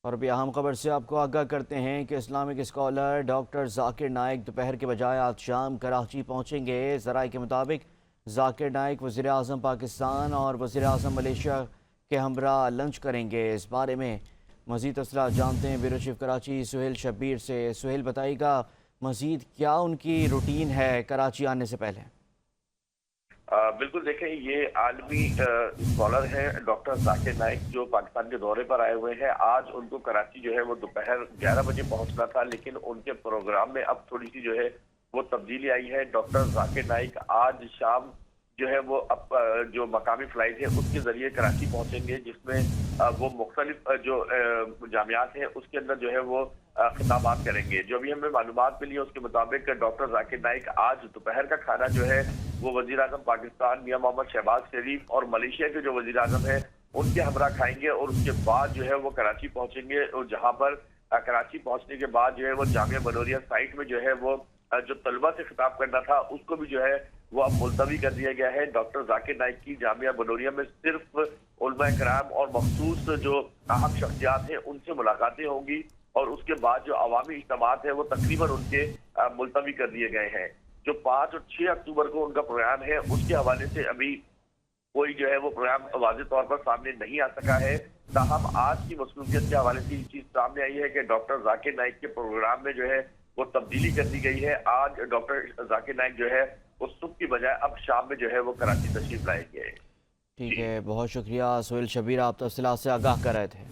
اور ابھی اہم خبر سے آپ کو آگاہ کرتے ہیں کہ Islamic scholar doctor Zakir Naik دوپہر کے بجائے آج شام کراچی پہنچیں گے۔ ذرائع کے مطابق ذاکر نائک وزیر اعظم پاکستان اور وزیر اعظم ملیشیا کے ہمراہ لنچ کریں گے۔ اس بارے میں مزید تفصیلات جانتے ہیں بیورو چیف کراچی سہیل شبیر سے۔ سہیل بتائیے گا مزید کیا ان کی روٹین ہے کراچی آنے سے پہلے؟ بالکل دیکھیں، یہ عالمی اسکالر ہیں ڈاکٹر ذاکر نائک جو پاکستان کے دورے پر آئے ہوئے ہیں۔ آج ان کو کراچی جو ہے وہ دوپہر 11 بجے پہنچنا تھا، لیکن ان کے پروگرام میں اب تھوڑی سی جو ہے وہ تبدیلی آئی ہے۔ ڈاکٹر ذاکر نائک آج شام جو ہے وہ جو مقامی فلائٹ ہے اس کے ذریعے کراچی پہنچیں گے، جس میں وہ مختلف جو جامعات ہیں اس کے اندر جو ہے وہ خطابات کریں گے۔ جو بھی ہمیں معلومات ملی ہے اس کے مطابق ڈاکٹر ذاکر نائک آج دوپہر کا کھانا جو ہے وہ وزیر اعظم پاکستان میاں محمد شہباز شریف اور ملیشیا کے جو وزیر اعظم ہیں ان کے ہمراہ کھائیں گے، اور اس کے بعد جو ہے وہ کراچی پہنچیں گے، اور جہاں پر کراچی پہنچنے کے بعد جو ہے وہ جامعہ بنوریا سائٹ میں جو ہے وہ جو طلبہ سے خطاب کرنا تھا اس کو بھی جو ہے وہ اب ملتوی کر دیا گیا ہے۔ ڈاکٹر ذاکر نائک کی جامعہ بنوریا میں صرف علماء کرام اور مخصوص جو اہم شخصیات ہیں ان سے ملاقاتیں ہوں گی، اور اس کے بعد جو عوامی اجتماعات ہیں وہ تقریباً ان کے ملتوی کر دیے گئے ہیں۔ جو 5 اور 6 اکتوبر کو ان کا پروگرام ہے اس کے حوالے سے ابھی کوئی جو ہے وہ پروگرام واضح طور پر سامنے نہیں آ سکا ہے۔ تاہم آج کی مصروفیت کے حوالے سے یہ چیز سامنے آئی ہے کہ ڈاکٹر ذاکر نائک کے پروگرام میں جو ہے وہ تبدیلی کر دی گئی ہے۔ آج ڈاکٹر ذاکر نائک جو ہے وہ صبح کی بجائے اب شام میں جو ہے وہ کراچی تشریف لائیں گے۔ ٹھیک جی ہے، بہت شکریہ سہیل شبیر، آپ تفصیلات سے آگاہ کر رہے تھے۔